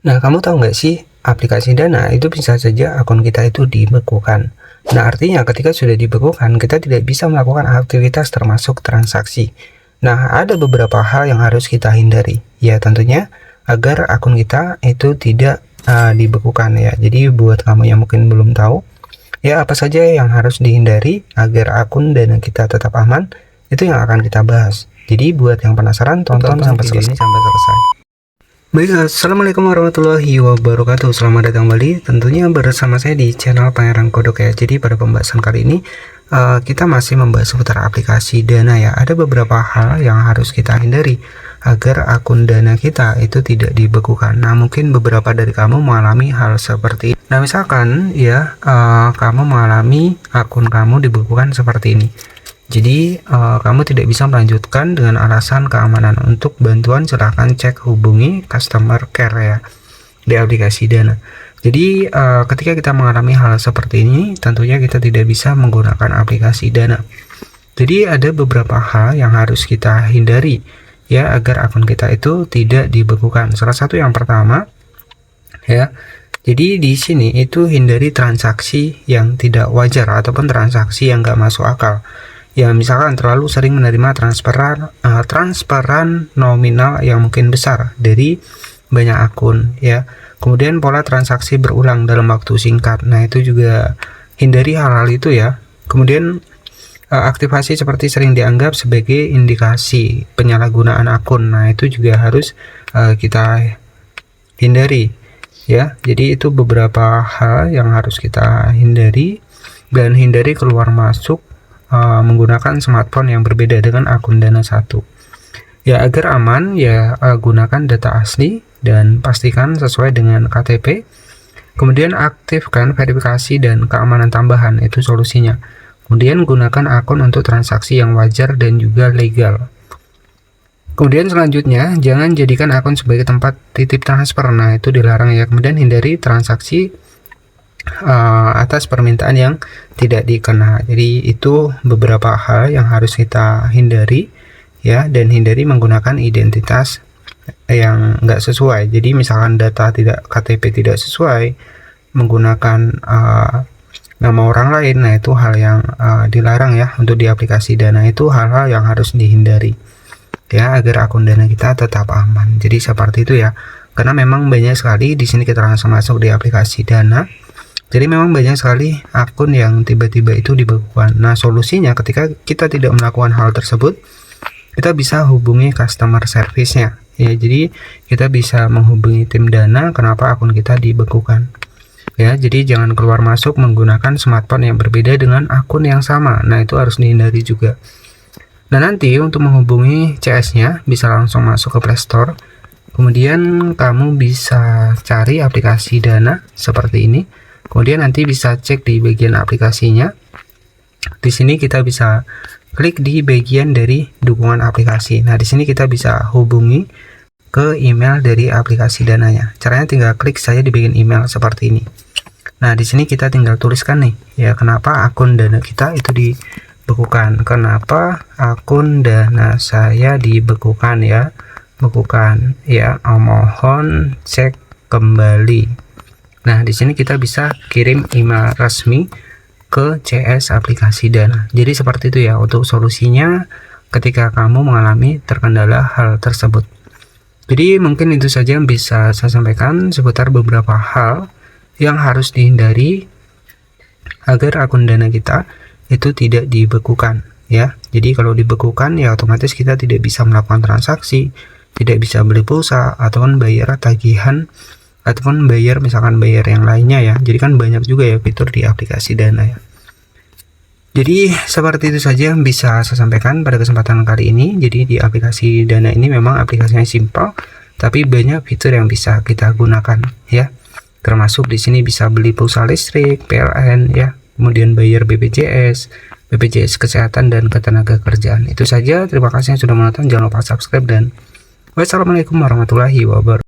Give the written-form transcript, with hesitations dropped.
Nah, kamu tahu nggak sih, aplikasi Dana itu bisa saja akun kita itu dibekukan. Nah, artinya ketika sudah dibekukan, kita tidak bisa melakukan aktivitas termasuk transaksi. Nah, ada beberapa hal yang harus kita hindari. Ya, tentunya agar akun kita itu tidak dibekukan ya. Jadi buat kamu yang mungkin belum tahu, ya apa saja yang harus dihindari agar akun Dana kita tetap aman, itu yang akan kita bahas. Jadi buat yang penasaran, tonton sampai selesai. Baik, assalamualaikum warahmatullahi wabarakatuh. Selamat datang kembali tentunya bersama saya di channel Pangeran Kodok ya. Jadi pada pembahasan kali ini kita masih membahas seputar aplikasi Dana ya. Ada beberapa hal yang harus kita hindari agar akun Dana kita itu tidak dibekukan. Nah, mungkin beberapa dari kamu mengalami hal seperti ini. Nah, misalkan ya kamu mengalami akun kamu dibekukan seperti ini. Jadi kamu tidak bisa melanjutkan dengan alasan keamanan. Untuk bantuan silahkan cek hubungi customer care ya di aplikasi Dana. Jadi ketika kita mengalami hal seperti ini, tentunya kita tidak bisa menggunakan aplikasi Dana. Jadi ada beberapa hal yang harus kita hindari ya agar akun kita itu tidak dibekukan. Salah satu yang pertama ya. Jadi di sini itu hindari transaksi yang tidak wajar ataupun transaksi yang nggak masuk akal. Ya, misalkan terlalu sering menerima transferan nominal yang mungkin besar dari banyak akun ya. Kemudian pola transaksi berulang dalam waktu singkat. Nah, itu juga hindari hal-hal itu ya. Kemudian aktivasi seperti sering dianggap sebagai indikasi penyalahgunaan akun. Nah, itu juga harus kita hindari ya. Jadi itu beberapa hal yang harus kita hindari, dan hindari keluar masuk menggunakan smartphone yang berbeda dengan akun Dana 1 ya. Agar aman ya, gunakan data asli dan pastikan sesuai dengan KTP. Kemudian aktifkan verifikasi dan keamanan tambahan, itu solusinya. Kemudian gunakan akun untuk transaksi yang wajar dan juga legal. Kemudian selanjutnya, jangan jadikan akun sebagai tempat titip transfer. Nah, itu dilarang ya. Kemudian hindari transaksi atas permintaan yang tidak dikenal. Jadi itu beberapa hal yang harus kita hindari ya, dan hindari menggunakan identitas yang enggak sesuai. Jadi misalkan data KTP tidak sesuai, menggunakan nama orang lain, nah itu hal yang dilarang ya untuk di aplikasi Dana. Itu hal-hal yang harus dihindari ya agar akun Dana kita tetap aman. Jadi seperti itu ya. Karena memang banyak sekali di sini kita langsung masuk di aplikasi Dana. Jadi memang banyak sekali akun yang tiba-tiba itu dibekukan. Nah, solusinya ketika kita tidak melakukan hal tersebut, kita bisa hubungi customer service-nya. Ya, jadi kita bisa menghubungi tim Dana kenapa akun kita dibekukan. Ya, jadi jangan keluar masuk menggunakan smartphone yang berbeda dengan akun yang sama. Nah, itu harus dihindari juga. Nah, nanti untuk menghubungi CS-nya bisa langsung masuk ke Play Store. Kemudian kamu bisa cari aplikasi Dana seperti ini. Kemudian nanti bisa cek di bagian aplikasinya. Di sini kita bisa klik di bagian dari dukungan aplikasi. Nah, di sini kita bisa hubungi ke email dari aplikasi Dananya. Caranya tinggal klik saja di bagian email seperti ini. Nah, di sini kita tinggal tuliskan nih, ya kenapa akun Dana kita itu dibekukan. Kenapa akun Dana saya dibekukan ya? Bekukan ya, mohon cek kembali. Nah, di sini kita bisa kirim email resmi ke CS aplikasi Dana. Jadi seperti itu ya untuk solusinya ketika kamu mengalami terkendala hal tersebut. Jadi mungkin itu saja yang bisa saya sampaikan seputar beberapa hal yang harus dihindari agar akun Dana kita itu tidak dibekukan ya. Jadi kalau dibekukan ya otomatis kita tidak bisa melakukan transaksi, tidak bisa beli pulsa ataupun bayar tagihan, ataupun bayar misalkan bayar yang lainnya ya. Jadi kan banyak juga ya fitur di aplikasi Dana ya. Jadi seperti itu saja yang bisa saya sampaikan pada kesempatan kali ini. Jadi di aplikasi Dana ini memang aplikasinya simpel, tapi banyak fitur yang bisa kita gunakan ya. Termasuk di sini bisa beli pulsa listrik, PLN ya, kemudian bayar BPJS, BPJS Kesehatan dan Ketenagakerjaan. Itu saja. Terima kasih yang sudah menonton. Jangan lupa subscribe dan wassalamualaikum warahmatullahi wabarakatuh.